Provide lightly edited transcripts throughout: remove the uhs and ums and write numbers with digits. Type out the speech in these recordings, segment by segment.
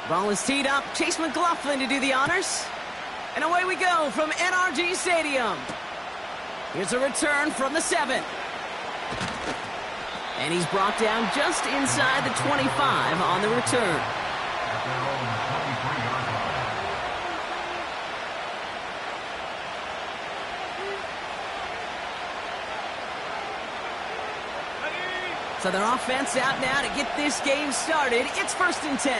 Ball is teed up. Chase McLaughlin to do the honors. And away we go from NRG Stadium. Here's a return from the 7. And he's brought down just inside the 25 on the return. So their offense out now to get this game started. It's 1st and 10.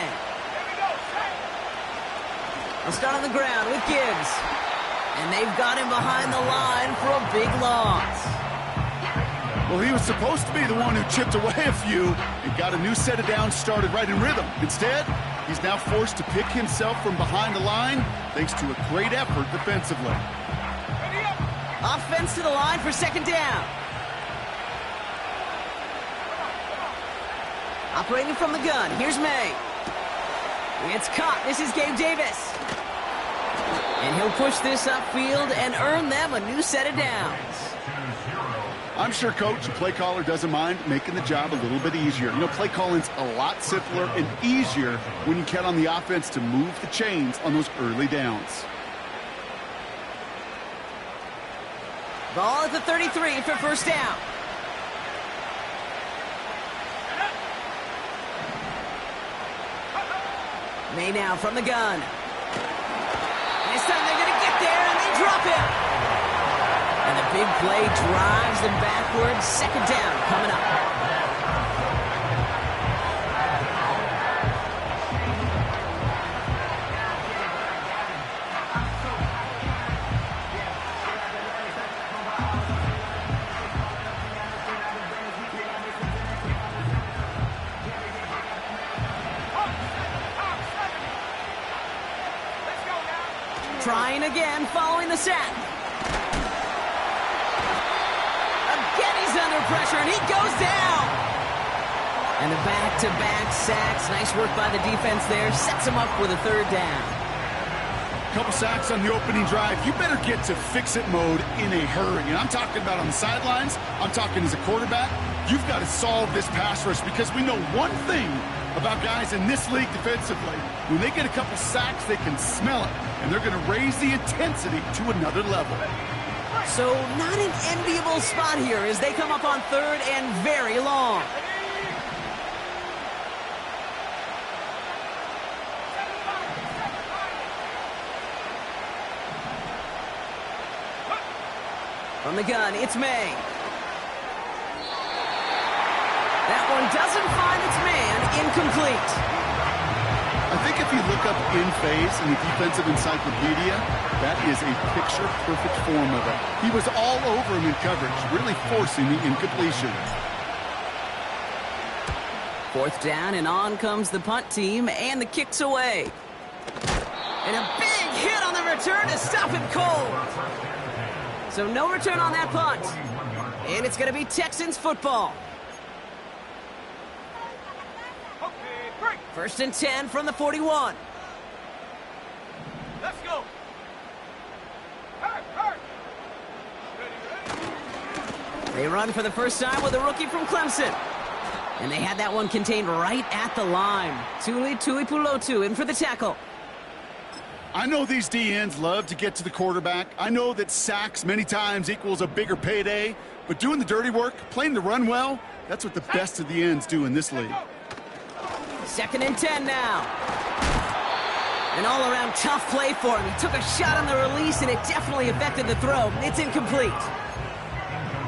They'll start on the ground with Gibbs. And they've got him behind the line for a big loss. Well, he was supposed to be the one who chipped away a few and got a new set of downs started right in rhythm. Instead, he's now forced to pick himself from behind the line thanks to a great effort defensively. Offense to the line for 2nd down. Operating from the gun, here's May. It's caught. This is Gabe Davis. And he'll push this upfield and earn them a new set of downs. I'm sure Coach, the play caller, doesn't mind making the job a little bit easier. You know, play calling's a lot simpler and easier when you count on the offense to move the chains on those early downs. Ball at the 33 for 1st down. May now from the gun. This time they're going to get there, and they drop him. And the big play drives them backwards. 2nd down coming up. Trying again, following the sack. Again, he's under pressure, and he goes down. And the back-to-back sacks. Nice work by the defense there. Sets him up with a 3rd down. Couple sacks on the opening drive. You better get to fix-it mode in a hurry. And I'm talking about on the sidelines. I'm talking as a quarterback. You've got to solve this pass rush because we know one thing about guys in this league defensively. When they get a couple sacks, they can smell it, and they're going to raise the intensity to another level. So not an enviable spot here as they come up on 3rd and very long. From the gun, it's May. That one doesn't find its man. Incomplete. I think if you look up in phase in the defensive encyclopedia, that is a picture-perfect form of it. He was all over him in coverage, really forcing the incompletion. 4th down, and on comes the punt team, and the kick's away. And a big hit on the return to stop it cold. So no return on that punt. And it's going to be Texans football. 1st and 10 from the 41. Let's go. They run for the first time with a rookie from Clemson. And they had that one contained right at the line. Tuli Tuipulotu in for the tackle. I know these DNs love to get to the quarterback. I know that sacks many times equals a bigger payday. But doing the dirty work, playing the run well, that's what the best of the ends do in this league. 2nd and 10 now. An all-around tough play for him. He took a shot on the release, and it definitely affected the throw. It's incomplete.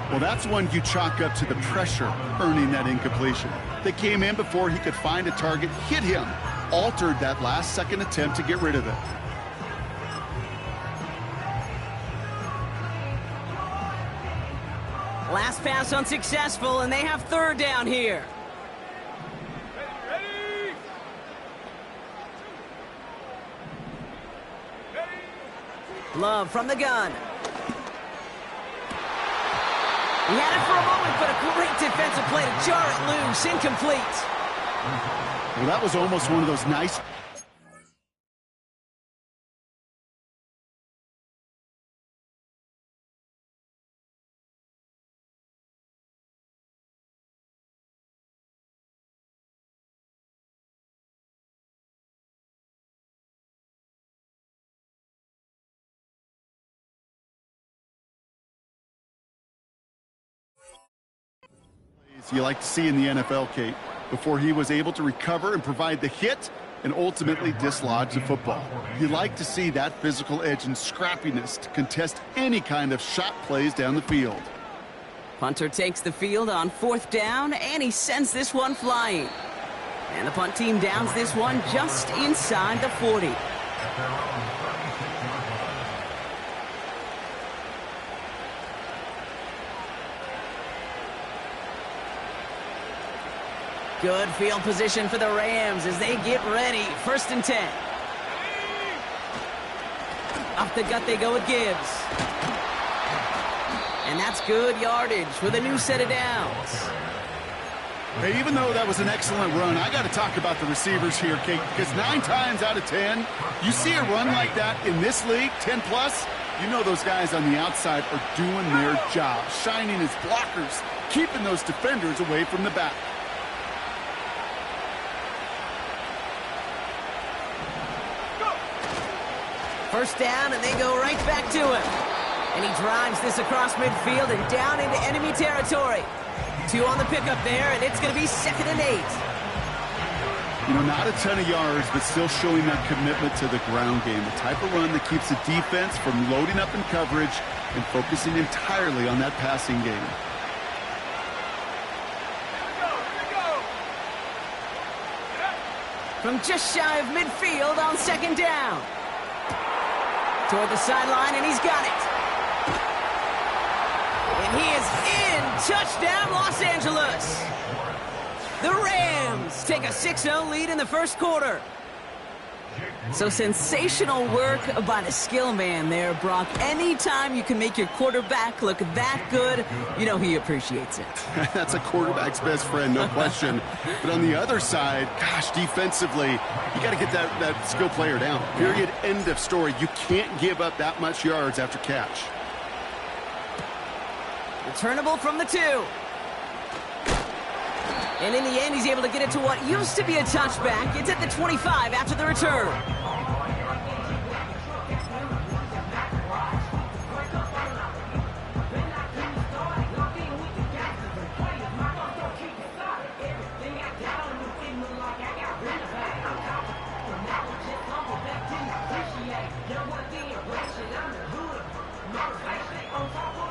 Well, that's one you chalk up to the pressure earning that incompletion. They came in before he could find a target, hit him, altered that last-second attempt to get rid of it. Last pass unsuccessful, and they have 3rd down here. Love from the gun. He had it for a moment, but a great defensive play to jar it loose. Incomplete. Well, that was almost one of those nice moments you like to see in the NFL, Kate, before he was able to recover and provide the hit and ultimately dislodge the football. You like to see that physical edge and scrappiness to contest any kind of shot plays down the field. Punter takes the field on 4th down, and he sends this one flying. And the punt team downs this one just inside the 40. Good field position for the Rams as they get ready. 1st and 10. Off the gut they go with Gibbs. And that's good yardage with a new set of downs. Hey, even though that was an excellent run, I got to talk about the receivers here, Kate, because 9 times out of 10, you see a run like that in this league, 10+, you know those guys on the outside are doing their job, shining as blockers, keeping those defenders away from the back. First down, and they go right back to him. And he drives this across midfield and down into enemy territory. 2 on the pickup there, and it's going to be 2nd and 8. You know, not a ton of yards, but still showing that commitment to the ground game. The type of run that keeps the defense from loading up in coverage and focusing entirely on that passing game. From just shy of midfield on 2nd down. Toward the sideline, and he's got it. And he is in. Touchdown, Los Angeles. The Rams take a 6-0 lead in the 1st quarter. So sensational work by the skill man there, Brock. Anytime you can make your quarterback look that good, you know he appreciates it. That's a quarterback's best friend, no question. But on the other side, gosh, defensively, you got to get that skill player down. Period, end of story. You can't give up that much yards after catch. Returnable from the 2. And in the end, he's able to get it to what used to be a touchback. It's at the 25 after the return.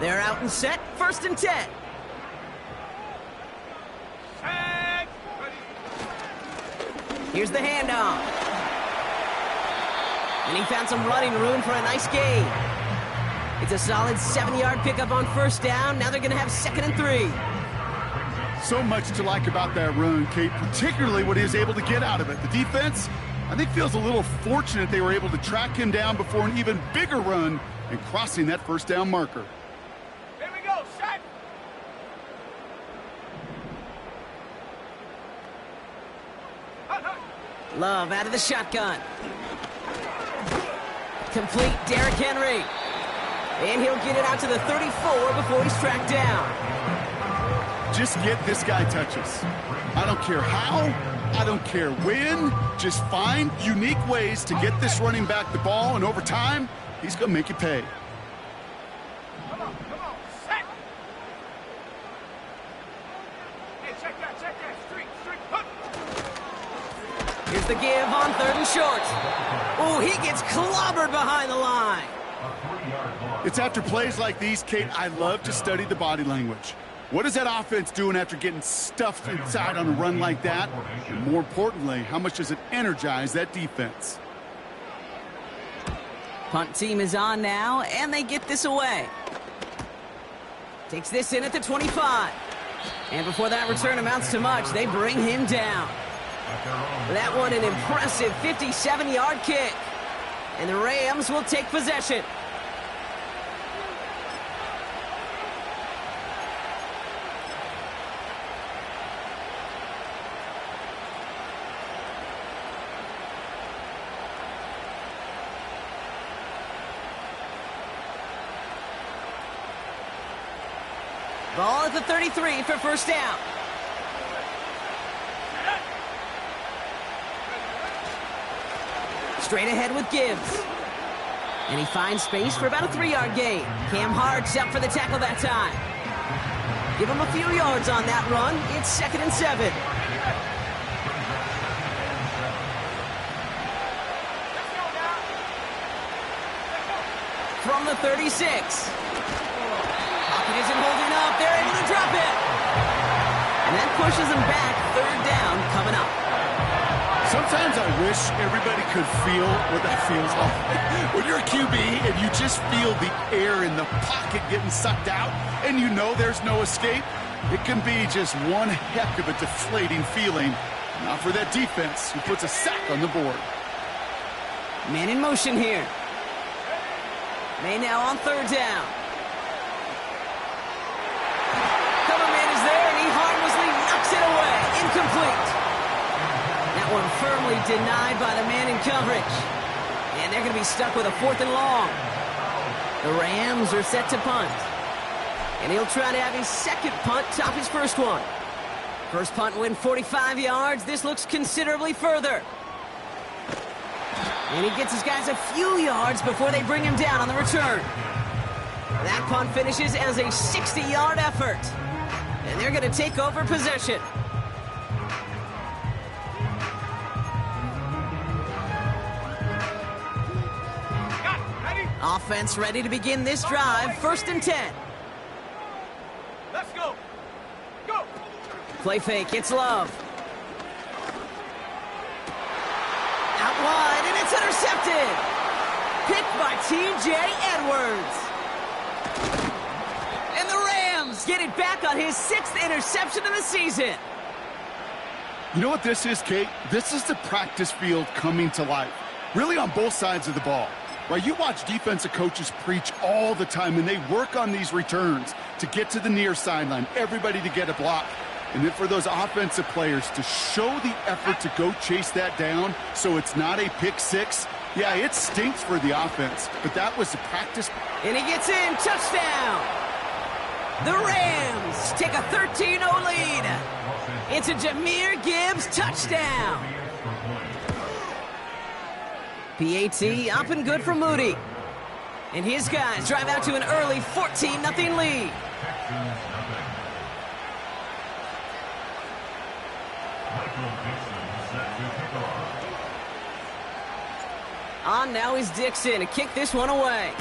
They're out and set. 1st and 10. Here's the handoff. And he found some running room for a nice gain. It's a solid 7-yard pickup on 1st down. Now they're going to have 2nd and 3. So much to like about that run, Kate, particularly what he was able to get out of it. The defense, I think, feels a little fortunate they were able to track him down before an even bigger run and crossing that 1st down marker. Here we go, set. Love out of the shotgun. Complete Derrick Henry. And he'll get it out to the 34 before he's tracked down. Just get this guy touches. I don't care how, I don't care when. Just find unique ways to get this running back the ball, and over time, he's going to make you pay. Come on, set. Hey, check that, streak, hook. Here's the give on 3rd and short. Oh, he gets clobbered behind the line. It's after plays like these, Kate, I love to study the body language. What is that offense doing after getting stuffed inside on a run like that? And more importantly, how much does it energize that defense? Punt team is on now, and they get this away. Takes this in at the 25. And before that return amounts to much, they bring him down. That one an impressive 57-yard kick. And the Rams will take possession. Ball at the 33 for 1st down. Straight ahead with Gibbs. And he finds space for about a 3-yard gain. Cam Hart's up for the tackle that time. Give him a few yards on that run. It's 2nd and 7. From the 36. Pocket isn't holding up. They're able to drop it. And that pushes them back. 3rd down coming up. Sometimes I wish everybody could feel what that feels like. When you're a QB and you just feel the air in the pocket getting sucked out and you know there's no escape, it can be just one heck of a deflating feeling. Not for that defense who puts a sack on the board. Man in motion here. May now on 3rd down. Cover man is there, and he harmlessly knocks it away. Incomplete. That one firmly denied by the man in coverage. And they're going to be stuck with a 4th and long. The Rams are set to punt. And he'll try to have his 2nd punt top his 1st one. First punt win 45 yards. This looks considerably further. And he gets his guys a few yards before they bring him down on the return. That punt finishes as a 60-yard effort. And they're going to take over possession. Offense ready to begin this drive. 1st and 10. Let's go. Go. Play fake. It's Love. Out wide, and it's intercepted. Picked by T.J. Edwards. And the Rams get it back on his 6th interception of the season. You know what this is, Kate? This is the practice field coming to life. Really on both sides of the ball. Right, you watch defensive coaches preach all the time, and they work on these returns to get to the near sideline, everybody to get a block. And then for those offensive players to show the effort to go chase that down so it's not a pick six, yeah, it stinks for the offense, but that was the practice. And he gets in, touchdown! The Rams take a 13-0 lead. It's a Jahmyr Gibbs touchdown. PAT up and good for Moody. And his guys drive out to an early 14-0 lead. On now is Dixon to kick this one away.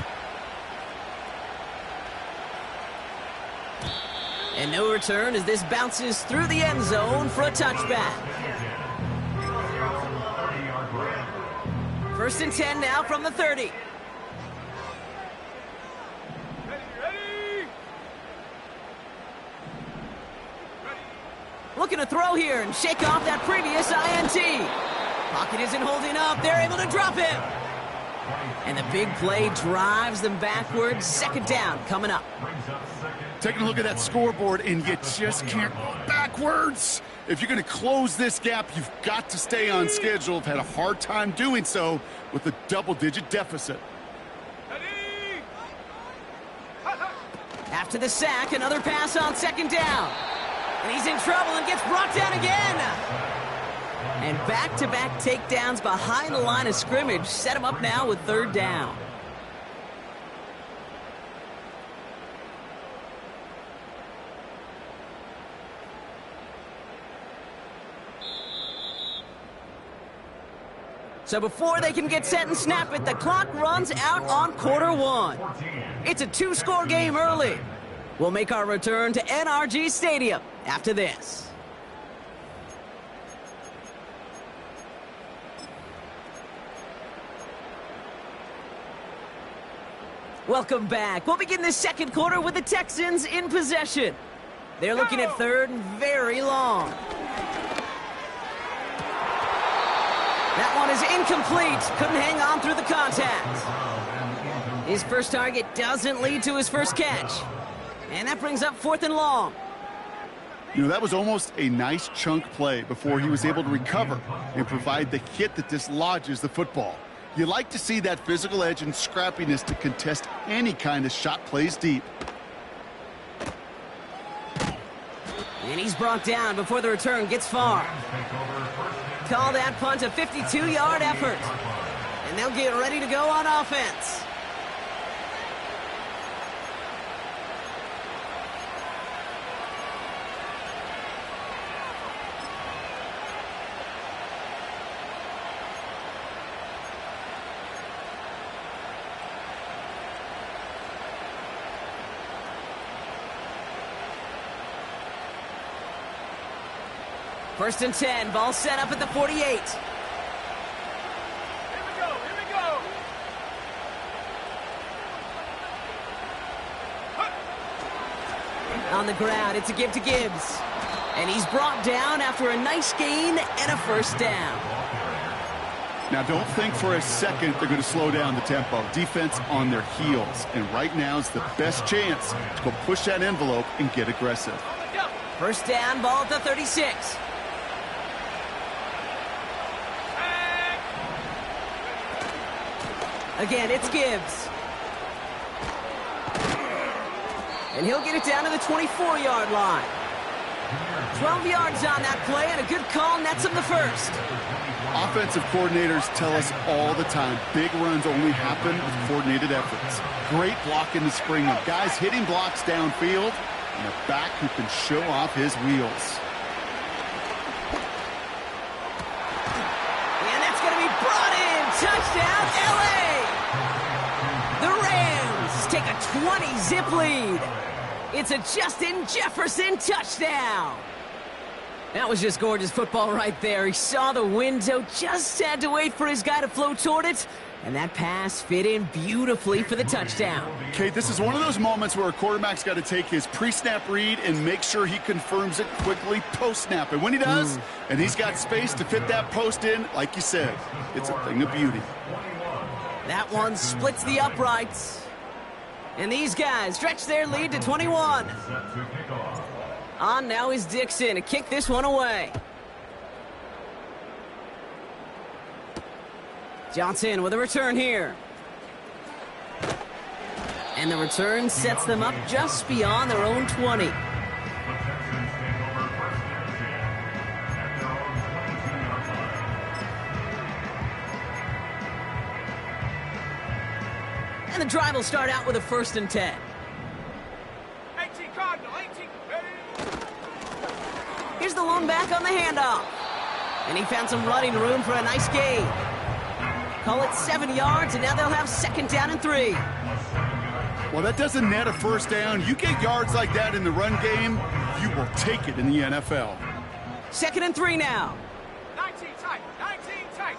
And no return as this bounces through the end zone for a touchback. 1st and 10 now from the 30. Ready. Looking to throw here and shake off that previous INT. Pocket isn't holding up. They're able to drop it. And the big play drives them backwards. 2nd down coming up. Taking a look at that scoreboard, and you just can't go backwards. If you're going to close this gap, you've got to stay on schedule. I've had a hard time doing so with a double-digit deficit. Ready. After the sack, another pass on 2nd down. And he's in trouble and gets brought down again. And back-to-back takedowns behind the line of scrimmage set him up now with 3rd down. So before they can get set and snap it, the clock runs out on quarter 1. It's a 2-score game early. We'll make our return to NRG Stadium after this. Welcome back. We'll begin the 2nd quarter with the Texans in possession. They're looking at 3rd and very long. That one is incomplete. Couldn't hang on through the contact. His first target doesn't lead to his first catch. And that brings up 4th and long. You know, that was almost a nice chunk play before he was able to recover and provide the hit that dislodges the football. You like to see that physical edge and scrappiness to contest any kind of shot plays deep. And he's brought down before the return gets far. Call that punt a 52-yard effort. And they'll get ready to go on offense. First and 10, ball set up at the 48. Here we go, here we go. On the ground, it's a give to Gibbs. And he's brought down after a nice gain and a first down. Now, don't think for a second they're going to slow down the tempo. Defense on their heels. And right now is the best chance to go push that envelope and get aggressive. First down, ball at the 36. Again, it's Gibbs. And he'll get it down to the 24-yard line. 12 yards on that play, and a good call nets him the first. Offensive coordinators tell us all the time, big runs only happen with coordinated efforts. Great block in the spring of guys hitting blocks downfield, and a back who can show off his wheels. And that's going to be brought in. Touchdown, L.A. The Rams take a 20-zip lead. It's a Justin Jefferson touchdown. That was just gorgeous football right there. He saw the window, just had to wait for his guy to flow toward it, and that pass fit in beautifully for the touchdown. Okay, this is one of those moments where a quarterback's got to take his pre-snap read and make sure he confirms it quickly post-snap. And when he does, and he's got space to fit that post in, like you said, it's a thing of beauty. That one splits the uprights. And these guys stretch their lead to 21. On now is Dixon to kick this one away. Johnson with a return here. And the return sets them up just beyond their own 20. And the drive will start out with a first and 10. 18 Cardinal, 18, ready? Here's the lone back on the handoff. And he found some running room for a nice gain. Call it 7 yards, and now they'll have second down and 3. Well, that doesn't net a first down. You get yards like that in the run game, you will take it in the NFL. Second and 3 now. 19 tight, 19 tight.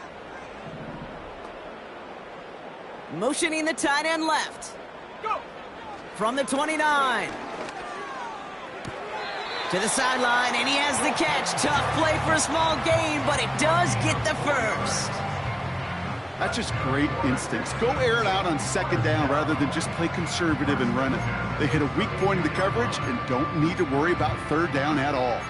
Motioning the tight end left. Go. From the 29. To the sideline, and he has the catch. Tough play for a small gain, but it does get the first. That's just great instincts. Go air it out on second down rather than just play conservative and run it. They hit a weak point in the coverage and don't need to worry about third down at all.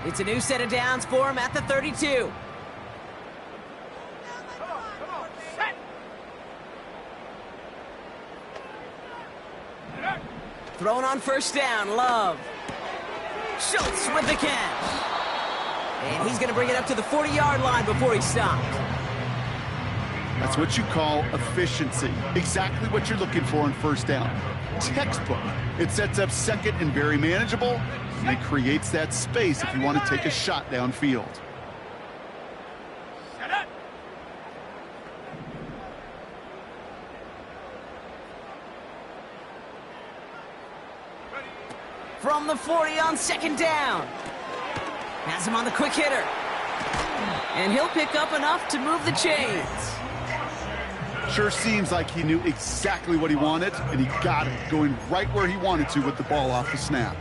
It's a new set of downs for him at the 32. Come on, set. Thrown on first down, Love. Schultz with the catch. And he's going to bring it up to the 40-yard line before he stopped. That's what you call efficiency. Exactly what you're looking for on first down. Textbook. It sets up second and very manageable, and it creates that space if you want to take a shot downfield. Set up. Ready. From the 40 on second down. Has him on the quick hitter. And he'll pick up enough to move the chains. Sure seems like he knew exactly what he wanted, and he got it, going right where he wanted to with the ball off the snap.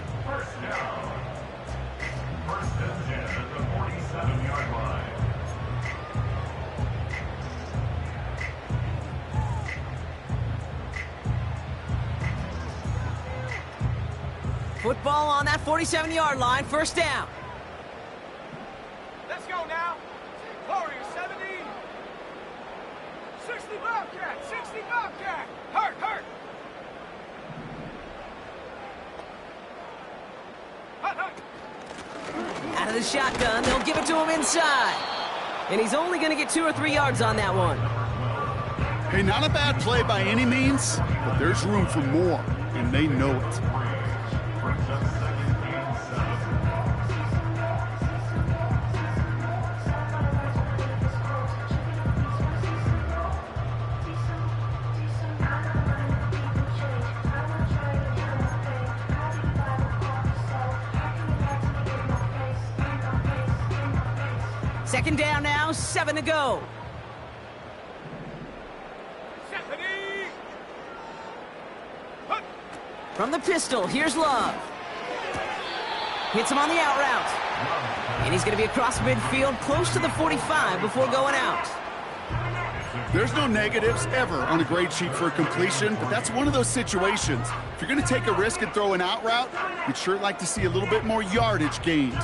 Football on that 47-yard line, first down. Let's go now. Warrior 70. 60 Bobcat, 60 Bobcat. Hurt, hurt. Hut, hut. Out of the shotgun, they'll give it to him inside. And he's only going to get 2 or 3 yards on that one. Hey, not a bad play by any means, but there's room for more, and they know it. Second down now, 7 to go. Stephanie! Hunt! From the pistol, here's Love. Hits him on the out route. And he's going to be across midfield, close to the 45 before going out. There's no negatives ever on a grade sheet for a completion, but that's one of those situations. If you're going to take a risk and throw an out route, you'd sure like to see a little bit more yardage gained.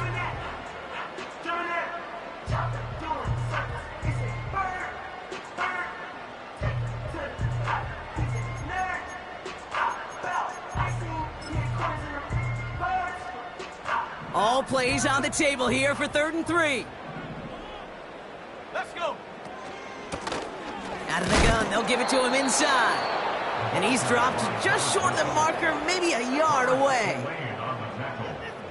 All plays on the table here for 3rd and 3. Let's go! Out of the gun, they'll give it to him inside. And he's dropped just short of the marker, maybe a yard away.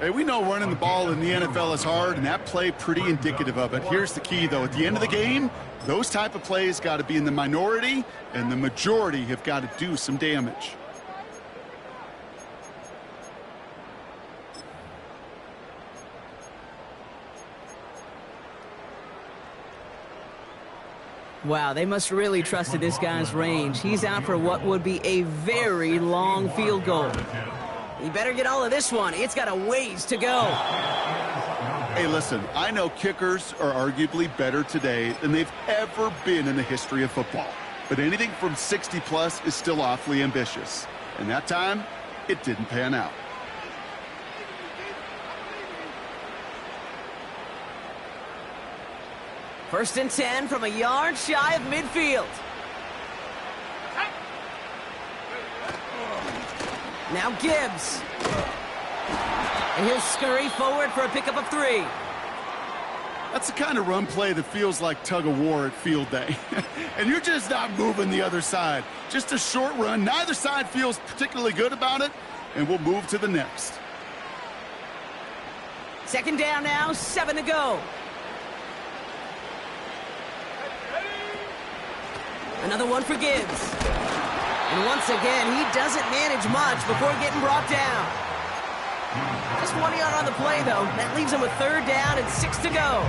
Hey, we know running the ball in the NFL is hard, and that play pretty indicative of it. Here's the key, though. At the end of the game, those type of plays got to be in the minority, and the majority have got to do some damage. Wow, they must really trusted this guy's range. He's out for what would be a very long field goal. He better get all of this one. It's got a ways to go. Hey, listen, I know kickers are arguably better today than they've ever been in the history of football. But anything from 60-plus is still awfully ambitious. And that time, it didn't pan out. First and 10 from a yard shy of midfield. Now Gibbs. And he'll scurry forward for a pickup of 3. That's the kind of run play that feels like tug-of-war at field day. And you're just not moving the other side. Just a short run. Neither side feels particularly good about it, and we'll move to the next. Second down now, 7 to go. Another one for Gibbs. And once again, he doesn't manage much before getting brought down. Just 1 yard on the play, though. That leaves him with 3rd down and 6 to go.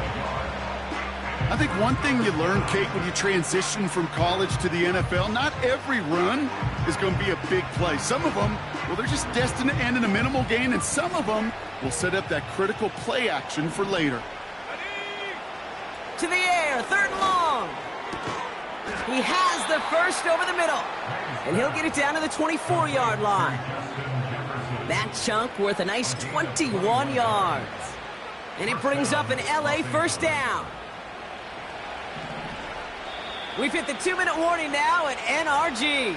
I think one thing you learn, Kate, when you transition from college to the NFL, not every run is going to be a big play. Some of them, well, they're just destined to end in a minimal gain, and some of them will set up that critical play action for later. To the air, 3rd and long. He has the first over the middle. And he'll get it down to the 24-yard line. That chunk worth a nice 21 yards. And it brings up an LA first down. We've hit the 2-minute warning now at NRG.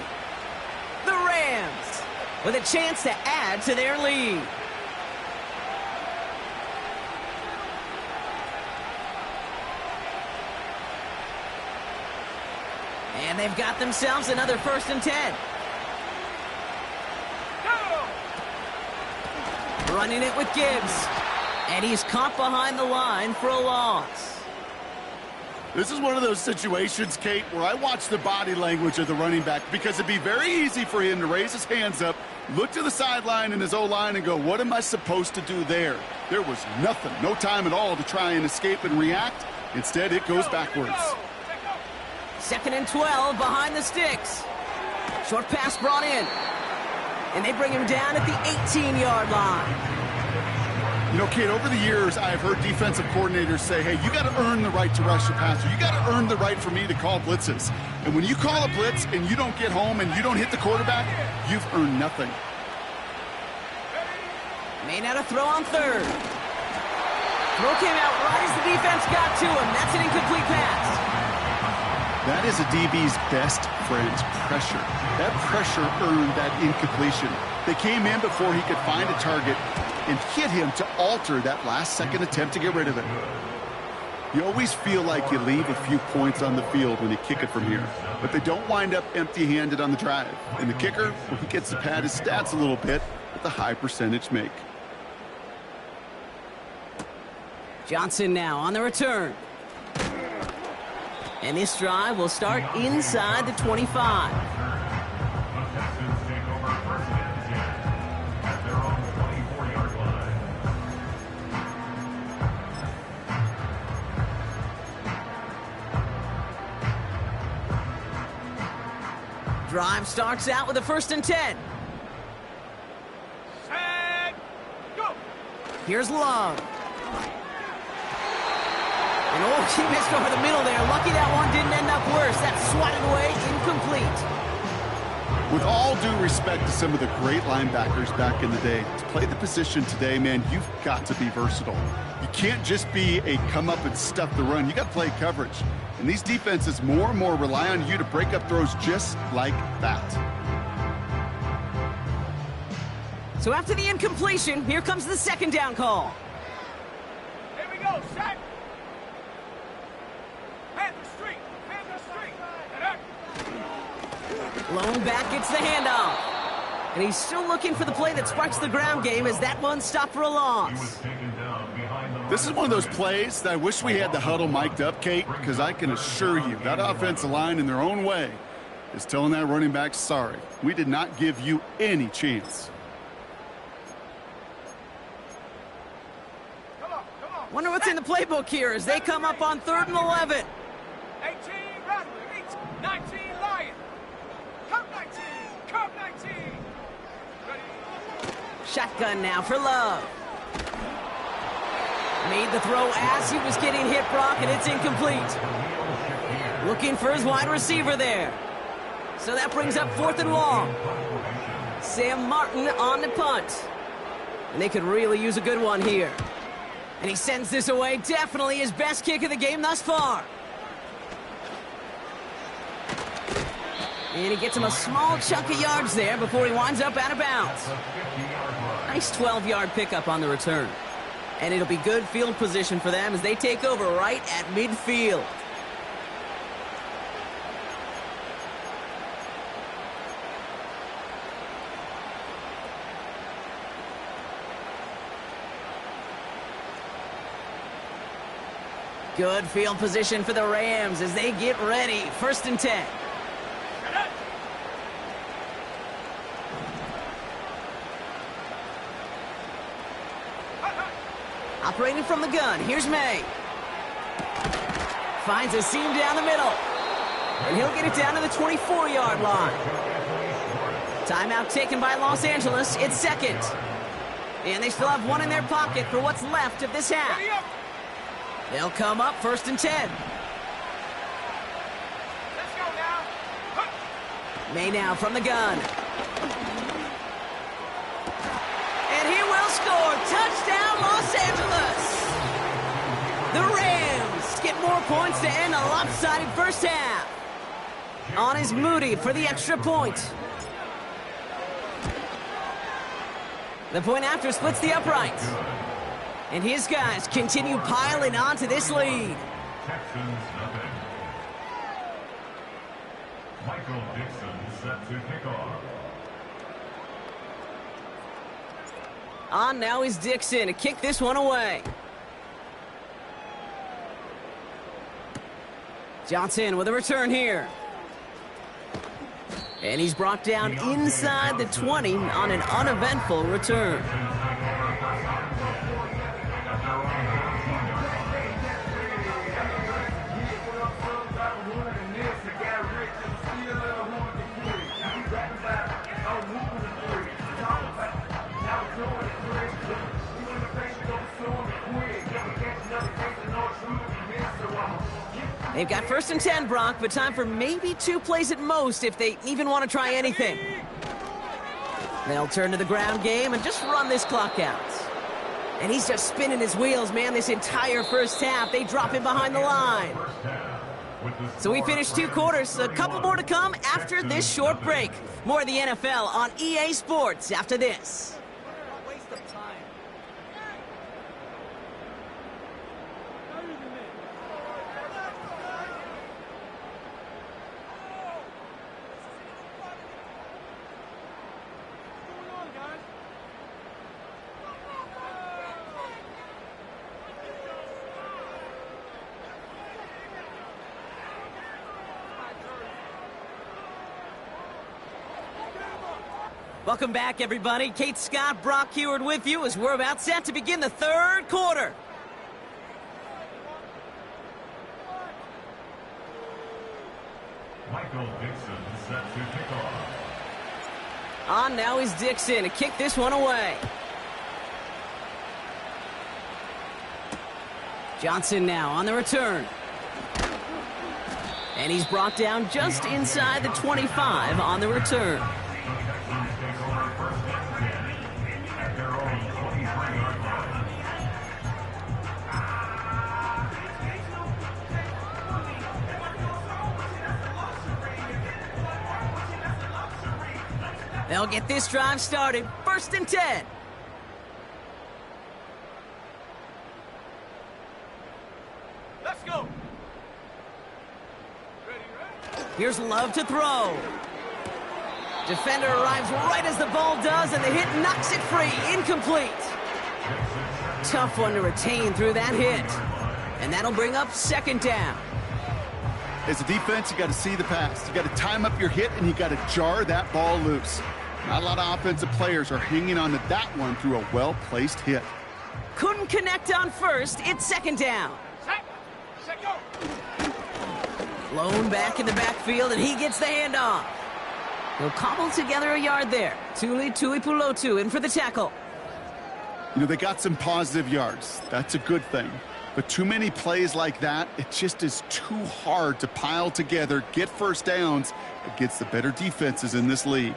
The Rams with a chance to add to their lead. And they've got themselves another 1st and 10. Go! Running it with Gibbs. And he's caught behind the line for a loss. This is one of those situations, Kate, where I watch the body language of the running back, because it'd be very easy for him to raise his hands up, look to the sideline in his O-line and go, what am I supposed to do there? There was nothing, no time at all to try and escape and react. Instead, it goes backwards. 2nd and 12 behind the sticks. Short pass brought in. And they bring him down at the 18-yard line. You know, Kate, over the years, I've heard defensive coordinators say, hey, you got to earn the right to rush the passer. You got to earn the right for me to call blitzes. And when you call a blitz and you don't get home and you don't hit the quarterback, you've earned nothing. May not have throw on 3rd. Throw came out right as the defense got to him. That's an incomplete pass. That is a DB's best friend, pressure. That pressure earned that incompletion. They came in before he could find a target and hit him to alter that last-second attempt to get rid of it. You always feel like you leave a few points on the field when you kick it from here, but they don't wind up empty-handed on the drive. And the kicker, well, he gets to pad his stats a little bit with a high percentage make. Johnson now on the return. And this drive will start inside the 25. Drive starts out with a 1st and 10. Set. Go. Here's Love. And oh, he missed over the middle there. Lucky that one didn't end up worse. That's swatted away, incomplete. With all due respect to some of the great linebackers back in the day, to play the position today, man, you've got to be versatile. You can't just be a come up and stuff the run. You got to play coverage. And these defenses more and more rely on you to break up throws just like that. So after the incompletion, here comes the 2nd down call. Here we go. Set. Panther Street. Panther Street. Lone back gets the handoff. And he's still looking for the play that sparks the ground game as that one stopped for a loss. This is one of those plays that I wish we had the huddle mic'd up, Kate, because I can assure you that offensive line in their own way is telling that running back, sorry, we did not give you any chance. Come on. Wonder what's in the playbook here as they come up on 3rd and 11. 18 Rattler. 19 Lion. Come 19. Come 19. Ready. Shotgun now for Love. Made the throw as he was getting hit, Brock, and it's incomplete. Looking for his wide receiver there. So that brings up 4th and long. Sam Martin on the punt. And they could really use a good one here. And he sends this away. Definitely his best kick of the game thus far. And he gets him a small chunk of yards there before he winds up out of bounds. Nice 12-yard pickup on the return. And it'll be good field position for them as they take over right at midfield. Good field position for the Rams as they get ready. 1st and 10. Operating from the gun, here's May. Finds a seam down the middle. And he'll get it down to the 24-yard line. Timeout taken by Los Angeles. It's 2nd. And they still have one in their pocket for what's left of this half. They'll come up 1st and 10. Let's go now. May now from the gun. And he will score. Touchdown, Los Angeles. The Rams get more points to end a lopsided first half. On is Moody for the extra point. The point after splits the uprights. And his guys continue piling onto this lead. Texans nothing. Michael Dixon set to kick off. On now is Dixon to kick this one away. Johnson with a return here. And he's brought down inside the 20 on an uneventful return. They've got 1st and 10, Brock, but time for maybe 2 plays at most if they even want to try anything. They'll turn to the ground game and just run this clock out. And he's just spinning his wheels, man, this entire first half. They drop him behind the line. So we finished 2 quarters. A couple more to come after this short break. More of the NFL on EA Sports after this. Welcome back, everybody. Kate Scott, Brock Heward with you as we're about set to begin the 3rd quarter. Michael Dixon set to kick off. On now is Dixon to kick this one away. Johnson now on the return. And he's brought down just inside the 25 on the return. They'll get this drive started. 1st and 10. Let's go. Ready, ready. Here's Love to throw. Defender arrives right as the ball does, and the hit knocks it free. Incomplete. Tough one to retain through that hit. And that'll bring up 2nd down. As a defense, you got to see the pass. You got to time up your hit, and you got to jar that ball loose. Not a lot of offensive players are hanging on to that one through a well-placed hit. Couldn't connect on 1st. It's 2nd down. Set, go. Blown back in the backfield, and he gets the handoff. He'll cobble together a yard there. Tuli Tuipulotu in for the tackle. You know, they got some positive yards. That's a good thing. But too many plays like that, it just is too hard to pile together, get 1st downs against the better defenses in this league.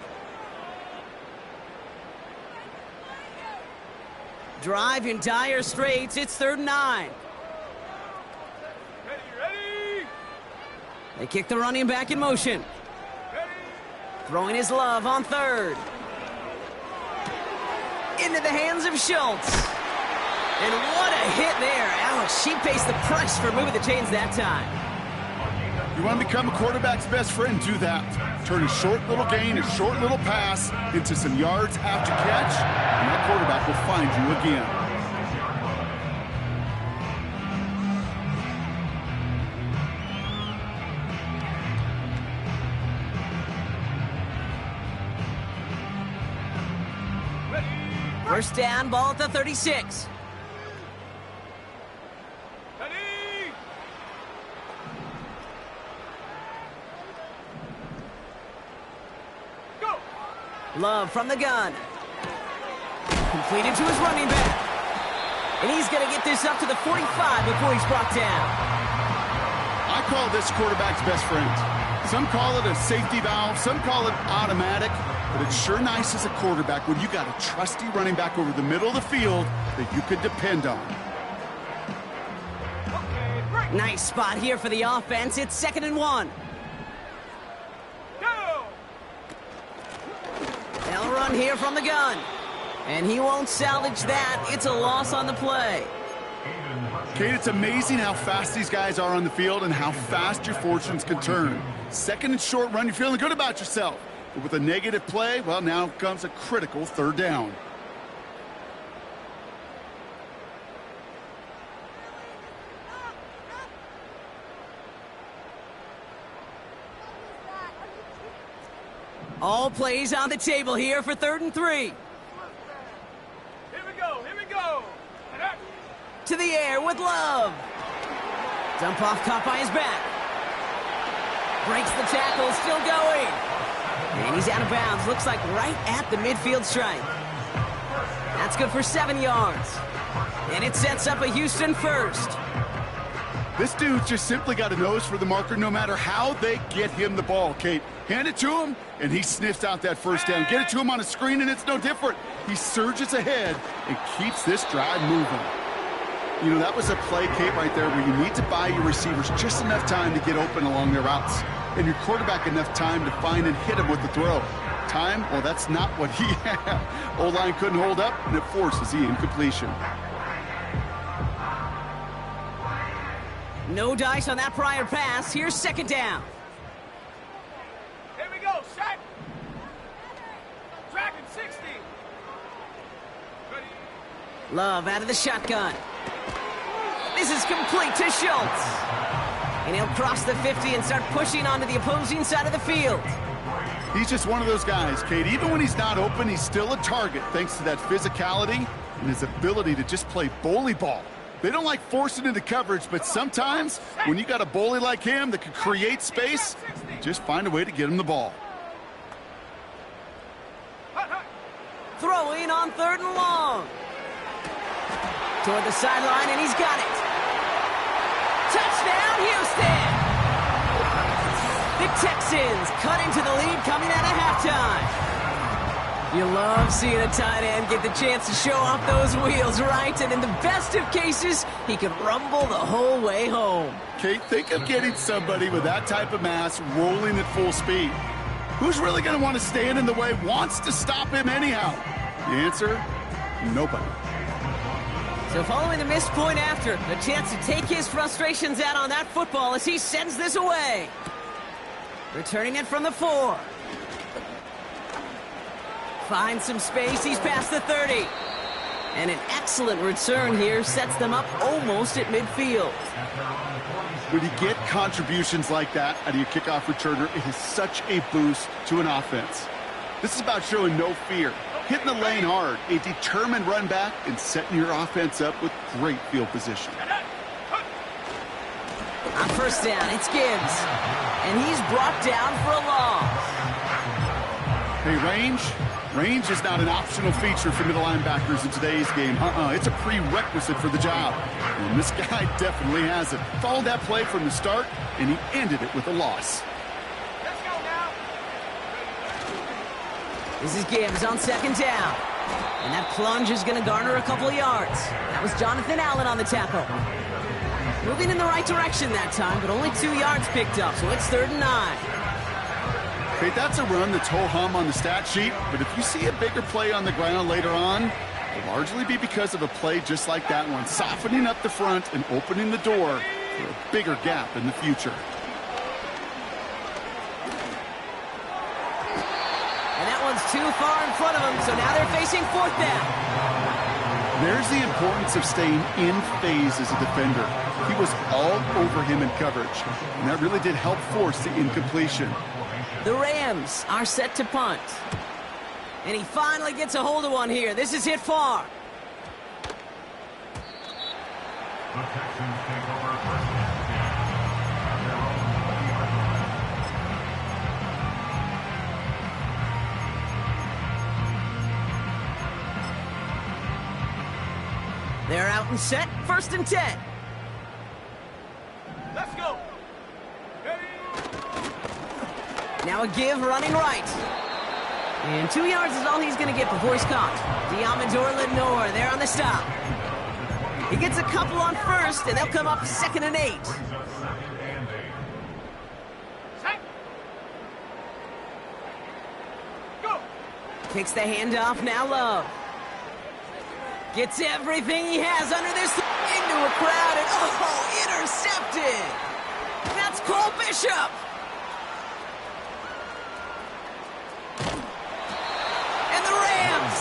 Drive in dire straits. It's 3rd and 9. Ready, ready. They kick the running back in motion. Ready. Throwing his Love on 3rd. Into the hands of Schultz. And what a hit there. Alex, she pays the price for moving the chains that time. You want to become a quarterback's best friend, do that. Turn a short little gain, a short little pass into some yards after catch, and that quarterback will find you again. Ready. 1st down, ball at the 36. Ready. Go. Love from the gun. Completed to his running back. And he's going to get this up to the 45 before he's brought down. I call this quarterback's best friend. Some call it a safety valve, some call it automatic, but it's sure nice as a quarterback when you got a trusty running back over the middle of the field that you could depend on. Okay, break. Nice spot here for the offense. It's 2nd and 1. Go. They'll run here from the gun. And he won't salvage that. It's a loss on the play. Kate, it's amazing how fast these guys are on the field and how fast your fortunes can turn. 2nd and short run, you're feeling good about yourself. But with a negative play, well, now comes a critical 3rd down. All plays on the table here for 3rd and 3. Here we go. Here we go. And up. To the air with Love. Dump off caught by his back. Breaks the tackle, still going. And he's out of bounds. Looks like right at the midfield stripe. That's good for 7 yards. And it sets up a Houston 1st. This dude's just simply got a nose for the marker no matter how they get him the ball, Kate. Hand it to him, and he sniffs out that 1st down. Get it to him on a screen, and it's no different. He surges ahead and keeps this drive moving. You know, that was a play, Kate, right there where you need to buy your receivers just enough time to get open along their routes, and your quarterback enough time to find and hit him with the throw. Time, well, that's not what he had. O-line couldn't hold up, and it forces the incompletion. No dice on that prior pass. Here's 2nd down. Here we go. Set. Dragon 60. Ready. Love out of the shotgun. This is complete to Schultz. And he'll cross the 50 and start pushing onto the opposing side of the field. He's just one of those guys, Kate. Even when he's not open, he's still a target thanks to that physicality and his ability to just play bully ball. They don't like forcing into coverage, but sometimes when you got a bully like him that can create space, Just find a way to get him the ball. Throwing on 3rd and long. Toward the sideline, and he's got it. Touchdown, Houston! The Texans cut into the lead coming out of halftime. You love seeing a tight end get the chance to show off those wheels, right? And in the best of cases, he can rumble the whole way home. Kate, think of getting somebody with that type of mass rolling at full speed. Who's really going to want to stand in the way, wants to stop him anyhow? The answer, nobody. So following the missed point after, a chance to take his frustrations out on that football as he sends this away. Returning it from the 4. Finds some space, he's past the 30. And an excellent return here sets them up almost at midfield. When you get contributions like that out of your kickoff returner, it is such a boost to an offense. This is about showing no fear, hitting the lane hard, a determined run back, and setting your offense up with great field position. On 1st down, it's Gibbs. And he's brought down for a loss. Hey, range is not an optional feature for middle linebackers in today's game. It's a prerequisite for the job. And this guy definitely has it. Followed that play from the start, and he ended it with a loss. Let's go now. This is Gibbs on 2nd down. And that plunge is going to garner a couple of yards. That was Jonathan Allen on the tackle. Moving in the right direction that time, but only 2 yards picked up, so it's 3rd and 9. Okay, that's a run that's ho-hum on the stat sheet, but if you see a bigger play on the ground later on, it'll largely be because of a play just like that one, softening up the front and opening the door for a bigger gap in the future. And that one's too far in front of him, so now they're facing 4th down. There's the importance of staying in phase as a defender. He was all over him in coverage, and that really did help force the incompletion. The Rams are set to punt. And he finally gets a hold of one here. This is hit far. The Texans take over 1st and 10. They're out and set. 1st and 10. Let's go. Now a give running right. And 2 yards is all he's going to get before he's caught. Diamondor Lenore there on the stop. He gets a couple on 1st, and they'll come up 2nd and 8. Set. Go. Takes the handoff, now Love. Gets everything he has under this into a crowd, and intercepted. That's Cole Bishop.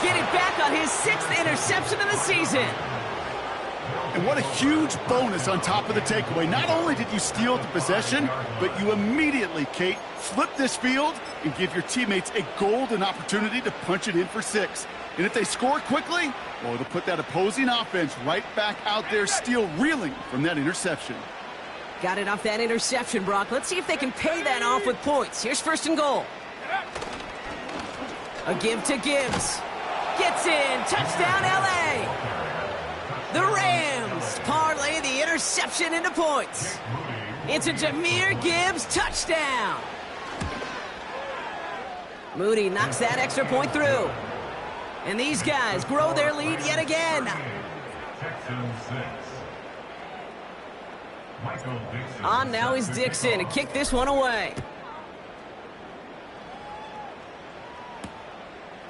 Get it back on his 6th interception of the season. And what a huge bonus on top of the takeaway. Not only did you steal the possession, but you immediately, Kate, flip this field and give your teammates a golden opportunity to punch it in for 6. And if they score quickly, well, it'll put that opposing offense right back out there, still reeling from that interception. Got it off that interception, Brock. Let's see if they can pay that off with points. Here's 1st and goal. A give to Gibbs. Gets in. Touchdown, L.A. The Rams parlay the interception into points. It's a Jahmyr Gibbs touchdown. Moody knocks that extra point through. And these guys grow their lead yet again. Texans 6. Michael Dixon. On now is Dixon to kick this one away.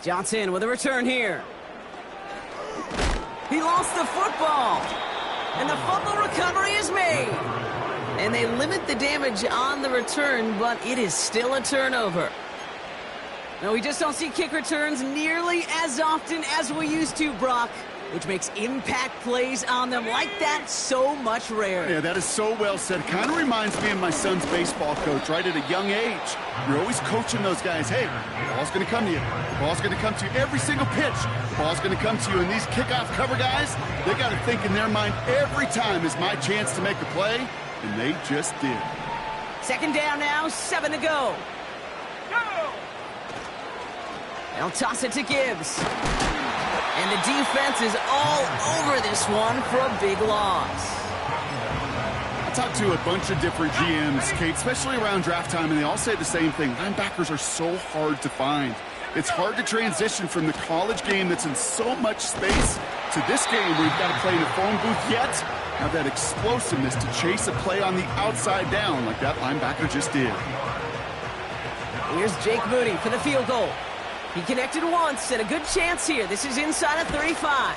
Johnson with a return here. He lost the football. And the fumble recovery is made. And they limit the damage on the return, but it is still a turnover. Now, we just don't see kick returns nearly as often as we used to, Brock, which makes impact plays on them like that so much rarer. Yeah, that is so well said. It kind of reminds me of my son's baseball coach, right, at a young age. You're always coaching those guys, hey, the ball's going to come to you. The ball's going to come to you every single pitch. The ball's going to come to you. And these kickoff cover guys, they got to think in their mind every time is my chance to make a play, and they just did. Second down now, 7 to go. Go! They'll toss it to Gibbs. And the defense is all over this one for a big loss. I talked to a bunch of different GMs, Kate, especially around draft time, and they all say the same thing. Linebackers are so hard to find. It's hard to transition from the college game that's in so much space to this game where you've got to play in a phone booth, yet have that explosiveness to chase a play on the outside down like that linebacker just did. Here's Jake Moody for the field goal. He connected once and a good chance here. This is inside of 35.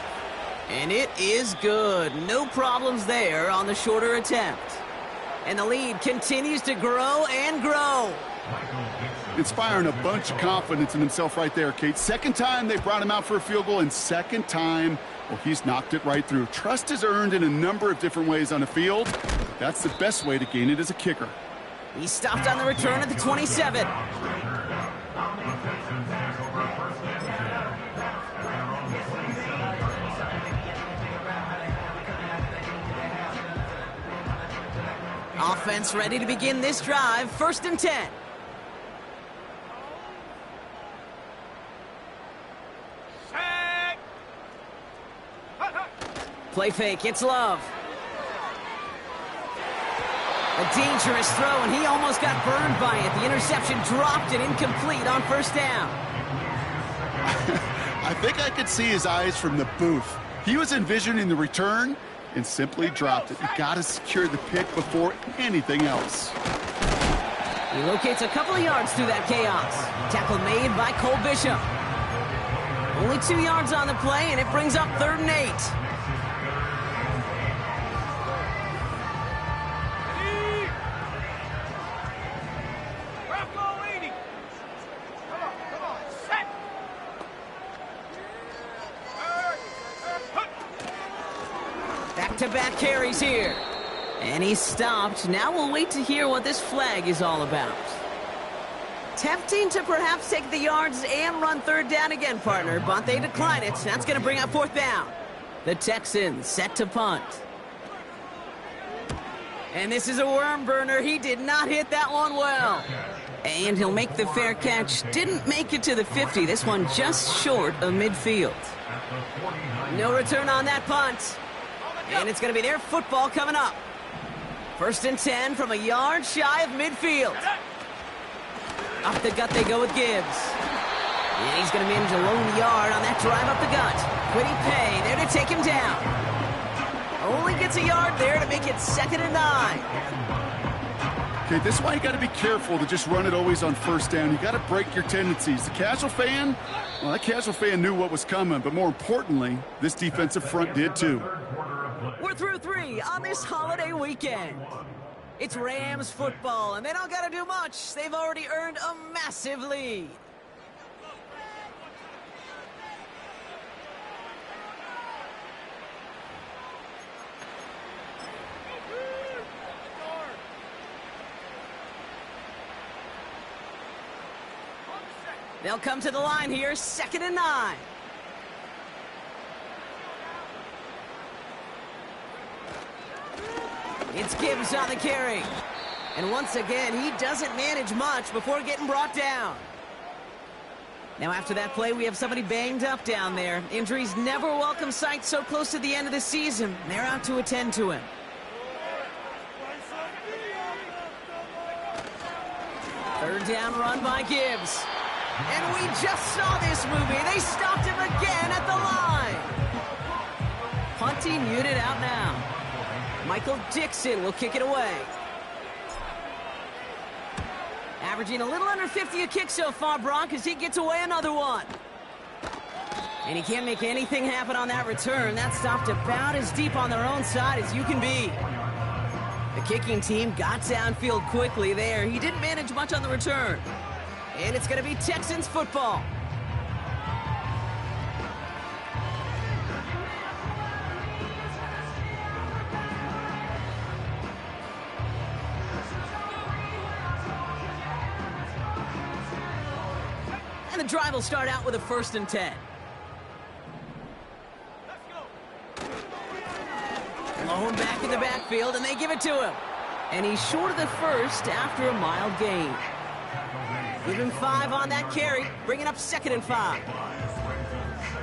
And it is good. No problems there on the shorter attempt. And the lead continues to grow and grow. Inspiring a bunch of confidence in himself right there, Kate. Second time they brought him out for a field goal, and second time, well, he's knocked it right through. Trust is earned in a number of different ways on the field. That's the best way to gain it as a kicker. He stopped on the return at the 27. Offense ready to begin this drive. 1st and 10. Set! Hut, hut. Play fake. It's Love. A dangerous throw, and he almost got burned by it. The interception dropped it incomplete on 1st down. I think I could see his eyes from the booth. He was envisioning the return and simply dropped it. You got to secure the pick before anything else. He locates a couple of yards through that chaos. Tackle made by Cole Bishop. Only 2 yards on the play, and it brings up 3rd and 8. Ready? Rocco 80. Come on, set! Hut. Back-to-back carries here. And he's stopped. Now we'll wait to hear what this flag is all about. Tempting to perhaps take the yards and run 3rd down again, partner, but they decline it. That's going to bring up 4th down. The Texans set to punt. And this is a worm burner. He did not hit that one well. And he'll make the fair catch. Didn't make it to the 50. This one just short of midfield. No return on that punt. And it's going to be their football coming up. 1st and 10 from a yard shy of midfield. Up the gut they go with Gibbs. And he's going to manage a lone yard on that drive up the gut. Quiddy Pay there to take him down. Only gets a yard there to make it 2nd and 9. Okay, this is why you got to be careful to just run it always on 1st down. You got to break your tendencies. The casual fan, well, that casual fan knew what was coming, but more importantly, this defensive front did too. We're through 3 on this holiday weekend. It's Rams football, and they don't got to do much. They've already earned a massive lead. They'll come to the line here, 2nd and 9. It's Gibbs on the carry. And once again, he doesn't manage much before getting brought down. Now after that play, we have somebody banged up down there. Injuries never a welcome sight so close to the end of the season. They're out to attend to him. 3rd down run by Gibbs. And we just saw this movie. They stopped him again at the line. Punting unit out now. Michael Dixon will kick it away. Averaging a little under 50 a kick so far, Brock, as he gets away another one. And he can't make anything happen on that return. That stopped about as deep on their own side as you can be. The kicking team got downfield quickly there. He didn't manage much on the return. And it's going to be Texans football. And the drive will start out with a 1st and 10. Malone back in the backfield, and they give it to him. And he's short of the first after a mild gain. Give him 5 on that carry, bringing up 2nd and 5.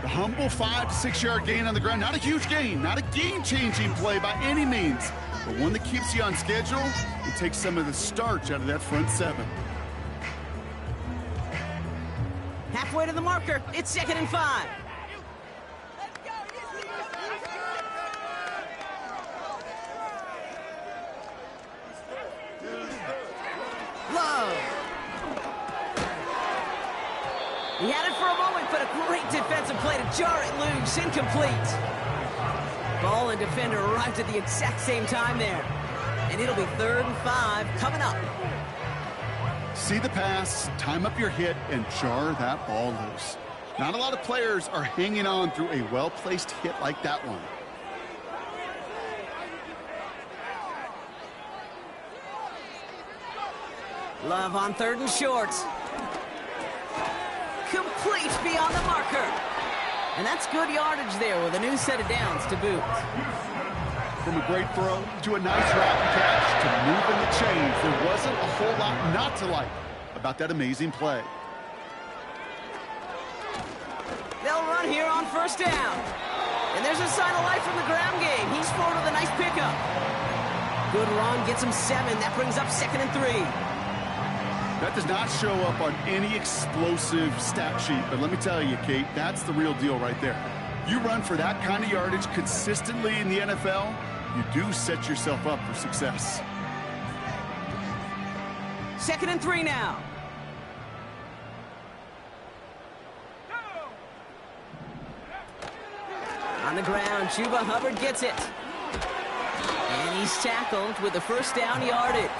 The humble 5 to 6 yard gain on the ground. Not a huge gain, not a game-changing play by any means, but one that keeps you on schedule and takes some of the starch out of that front 7. Halfway to the marker, it's 2nd and 5. Love. He had it for a moment, but a great defensive play to jar it loose. Incomplete. Ball and defender arrived at the exact same time there. And it'll be 3rd and 5 coming up. See the pass, time up your hit, and jar that ball loose. Not a lot of players are hanging on through a well-placed hit like that one. Love on 3rd and short. Complete beyond the marker. And that's good yardage there with a new set of downs to boot. From a great throw to a nice rapid catch to moving the chains, there wasn't a whole lot not to like about that amazing play. They'll run here on 1st down. And there's a sign of life from the ground game. He's forward with a nice pickup. Good run, gets him 7. That brings up 2nd and 3. That does not show up on any explosive stat sheet, but let me tell you, Kate, that's the real deal right there. You run for that kind of yardage consistently in the NFL, you do set yourself up for success. 2nd and 3 now. On the ground, Chuba Hubbard gets it. And he's tackled with the 1st down yardage.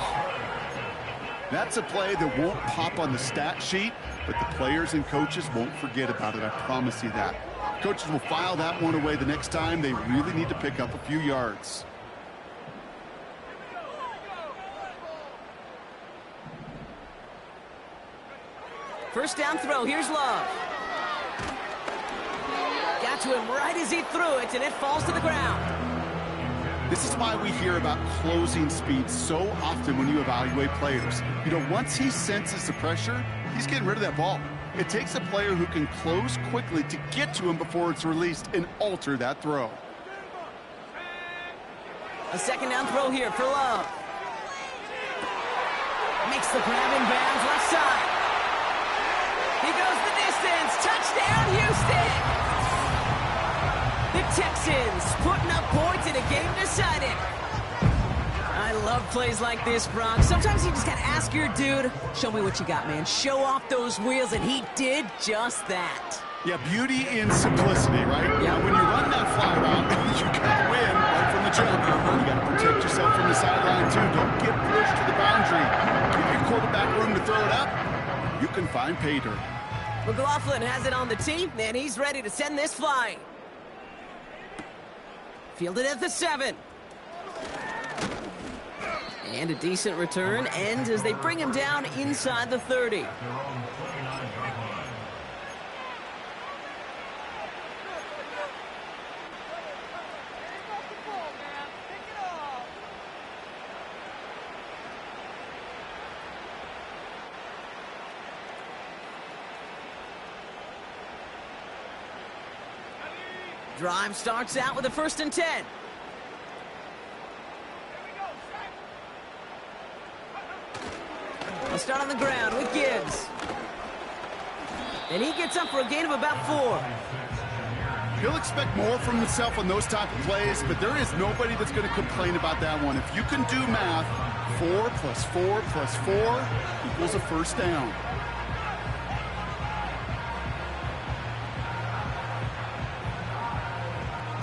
That's a play that won't pop on the stat sheet, but the players and coaches won't forget about it, I promise you that. Coaches will file that one away the next time they really need to pick up a few yards. First down throw, here's Love. Got to him right as he threw it, and it falls to the ground. This is why we hear about closing speed so often when you evaluate players. You know, once he senses the pressure, he's getting rid of that ball. It takes a player who can close quickly to get to him before it's released and alter that throw. A 2nd down throw here for Love. Makes the grab in bounds left side. He goes the distance. Touchdown, Houston! The Texans putting up points in a game decided. I love plays like this, Brock. Sometimes you just gotta ask your dude, show me what you got, man. Show off those wheels, and he did just that. Yeah, beauty in simplicity, right? Yeah. When you run that fly route, you gotta win right from the jump. You gotta protect yourself from the sideline, too. Don't get pushed to the boundary. Give your quarterback room to throw it up. You can find pay dirt. McLaughlin has it on the tee, and he's ready to send this flying. Fielded at the 7. And a decent return ends as they bring him down inside the 30. Drive starts out with a 1st and 10. We'll start on the ground with Gibbs. And he gets up for a gain of about 4. He'll expect more from himself on those type of plays, but there is nobody that's going to complain about that one. If you can do math, 4 plus 4 plus 4 equals a 1st down.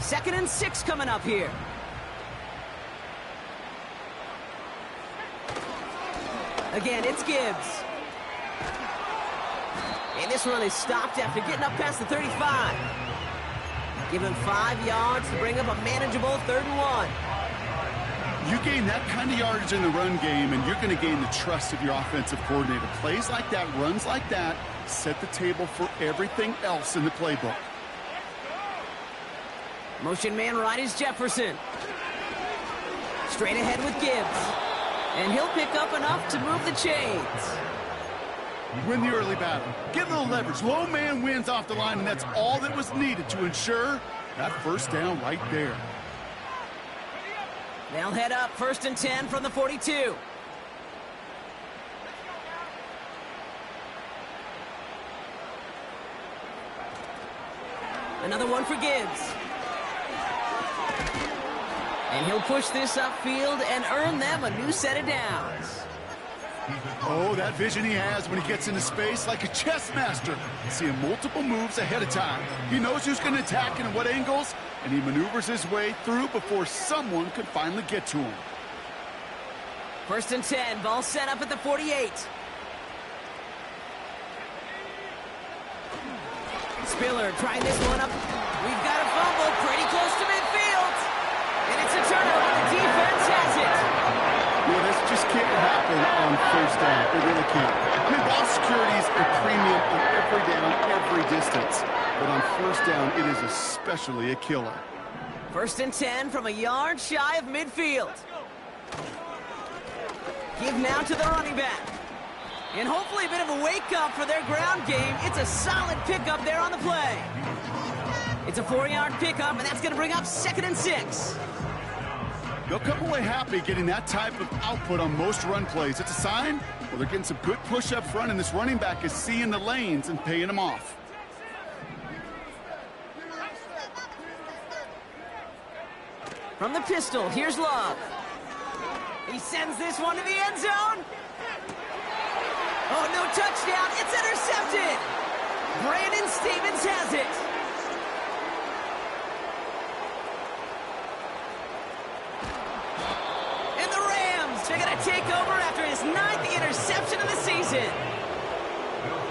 Second and 6 coming up here. Again, it's Gibbs. And this one is stopped after getting up past the 35. Give him 5 yards to bring up a manageable 3rd and 1. You gain that kind of yardage in the run game, and you're going to gain the trust of your offensive coordinator. Plays like that, runs like that, set the table for everything else in the playbook. Motion man right is Jefferson. Straight ahead with Gibbs. And he'll pick up enough to move the chains. Win the early battle. Get a little leverage. Low man wins off the line, and that's all that was needed to ensure that first down right there. They'll head up 1st and 10 from the 42. Another one for Gibbs. And he'll push this upfield and earn them a new set of downs. Oh, that vision he has when he gets into space, like a chess master. Seeing multiple moves ahead of time. He knows who's going to attack and at what angles, and he maneuvers his way through before someone could finally get to him. 1st and 10, ball set up at the 48. Spiller trying this one up. We've got a fumble pretty close to midfield. And it's a turnover. The defense has it. Yeah, this just can't happen on 1st down. It really can't. I mean, ball security is a premium on every down, every distance. But on 1st down, it is especially a killer. 1st and 10 from a yard shy of midfield. Give now to the running back. And hopefully a bit of a wake-up for their ground game. It's a solid pickup there on the play. It's a 4-yard pickup, and that's going to bring up 2nd and 6. They'll come away happy getting that type of output on most run plays. It's a sign, well, they're getting some good push up front, and this running back is seeing the lanes and paying them off. From the pistol, here's Love. He sends this one to the end zone. Oh, no touchdown. It's intercepted. Brandon Stevens has it. And the Rams, they're going to take over after his 9th interception of the season.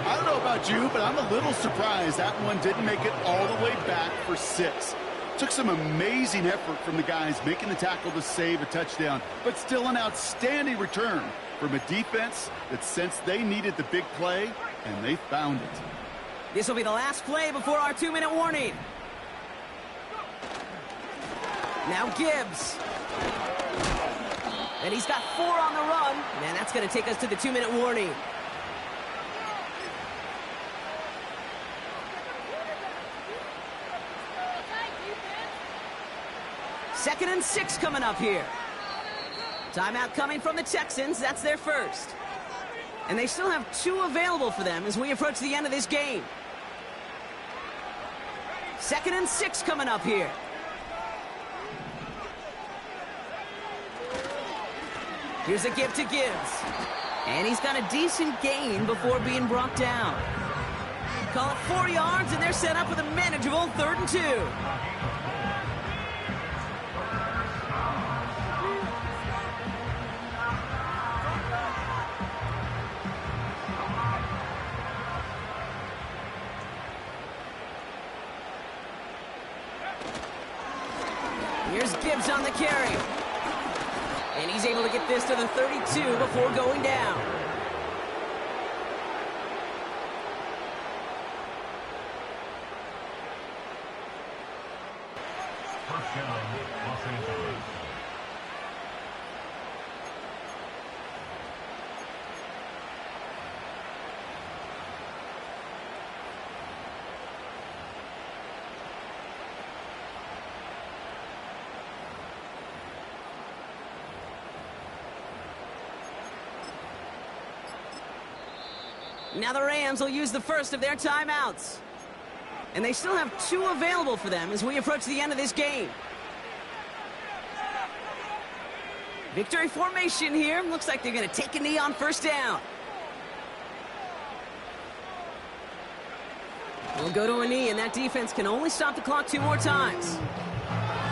I don't know about you, but I'm a little surprised that one didn't make it all the way back for 6. Took some amazing effort from the guys making the tackle to save a touchdown, but still an outstanding return from a defense that sensed they needed the big play, and they found it. This will be the last play before our 2-minute warning. Now Gibbs. And he's got 4 on the run. Man, that's going to take us to the 2-minute warning. Second and 6 coming up here. Timeout coming from the Texans. That's their first. And they still have 2 available for them as we approach the end of this game. 2nd and 6 coming up here. Here's a give to Gibbs. And he's got a decent gain before being brought down. Call it 4 yards, and they're set up with a manageable 3rd and 2. Here's Gibbs on the carry. And he's able to get this to the 32 before going down. First down, Los Angeles. Now the Rams will use the first of their timeouts. And they still have 2 available for them as we approach the end of this game. Victory formation here. Looks like they're going to take a knee on 1st down. We'll go to a knee, and that defense can only stop the clock 2 more times.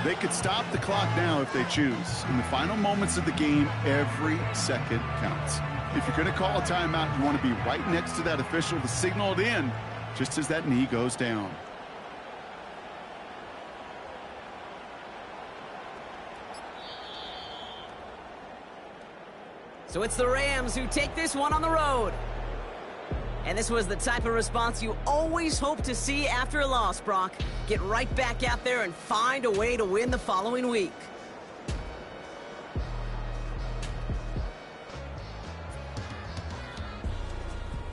They could stop the clock now if they choose. In the final moments of the game, every second counts. If you're going to call a timeout, you want to be right next to that official to signal it in just as that knee goes down. So it's the Rams who take this one on the road. And this was the type of response you always hope to see after a loss, Brock. Get right back out there and find a way to win the following week.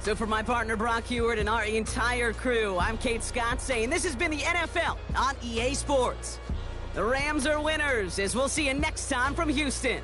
So for my partner Brock Heward and our entire crew, I'm Kate Scott saying this has been the NFL on EA Sports. The Rams are winners, as we'll see you next time from Houston.